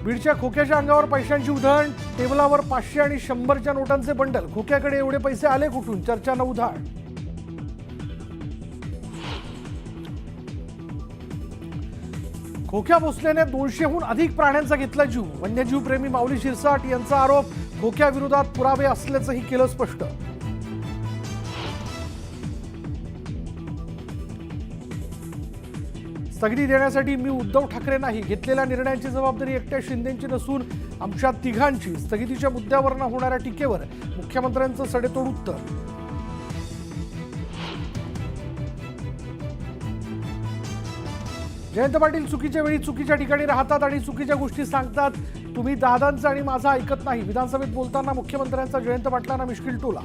बीडच्या खोक्याच्या अंगावर पैशांची उधळण, टेबलावर 500 आणि 100च्या नोटांचे बंडल. खोक्याकडे एवढे पैसे आले कुठून? चर्चा उधाळ. खोक्या भोसलेने 200हून अधिक प्राण्यांचा घेतला जीव. वन्यजीव प्रेमी माऊली शिरसाट यांचा आरोप. खोक्या विरोधात पुरावे असल्याचंही केलं स्पष्ट. स्थगिती देण्यासाठी मी उद्धव ठाकरे नाही, घेतलेल्या निर्णयाची जबाबदारी एकट्या शिंदेची नसून आमच्या तिघांची. स्थगितीच्या मुद्द्यावर न होणाऱ्या टीकेवर मुख्यमंत्र्यांचं सडेतोड उत्तर. जयंत पाटील चुकीच्या वेळी चुकीच्या ठिकाणी राहतात आणि चुकीच्या गोष्टी सांगतात. तुम्ही दादांचं आणि माझं ऐकत नाही. विधानसभेत बोलताना मुख्यमंत्र्यांचा जयंत पाटलांना मिश्किल टोला.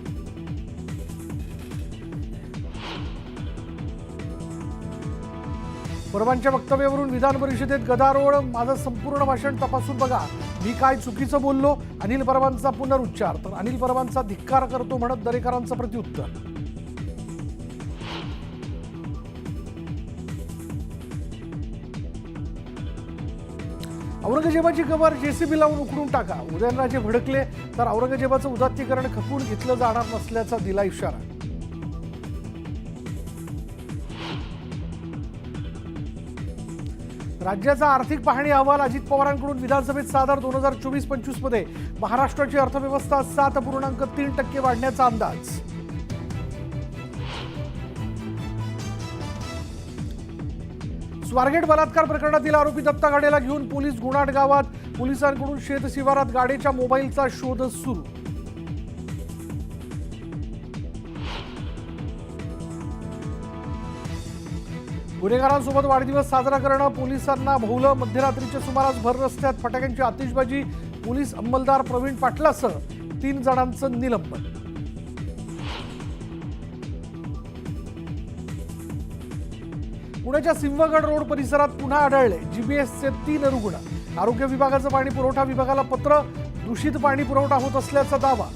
परवांच्या वक्तव्यावरून विधान परिषदेत गदारोळ. माझं संपूर्ण भाषण तपासून बघा, मी काय चुकीचं बोललो. अनिल परबांचा पुनरुच्चार. तर अनिल परबांचा धिक्कार करतो म्हणत दरेकरांचं प्रत्युत्तर. औरंगजेबाची कबर जेसीबी लावून उखडून टाका. उदयनराजे भडकले तर औरंगजेबाचं उदात्तीकरण खपवून घेतलं जाणार नसल्याचा दिला इशारा. राज्याचा आर्थिक पाहणी अहवाल अजित पवारांकडून विधानसभेत सादर. 2024-25 मध्ये महाराष्ट्राची अर्थव्यवस्था 7.3% वाढण्याचा अंदाज. स्वारगेट बलात्कार प्रकरणातील आरोपी दत्ता गाडेला घेऊन पोलीस गुणाट गावात. पोलिसांकडून शेत शिवारात गाडेच्या मोबाईलचा शोध सुरू. गुन्हेगारांसोबत वाढदिवस साजरा करणं पोलिसांना भोवलं. मध्यरात्रीच्या सुमारास भर रस्त्यात फटाक्यांची आतिषबाजी. पोलीस अंमलदार प्रवीण पाटलासह 3 जणांचं निलंबन. पुण्याच्या सिंहगड रोड परिसरात पुन्हा आढळले जीबीएसचे 3 रुग्ण. आरोग्य विभागाचं पाणी पुरवठा विभागाला पत्र. दूषित पाणी पुरवठा होत असल्याचा दावा.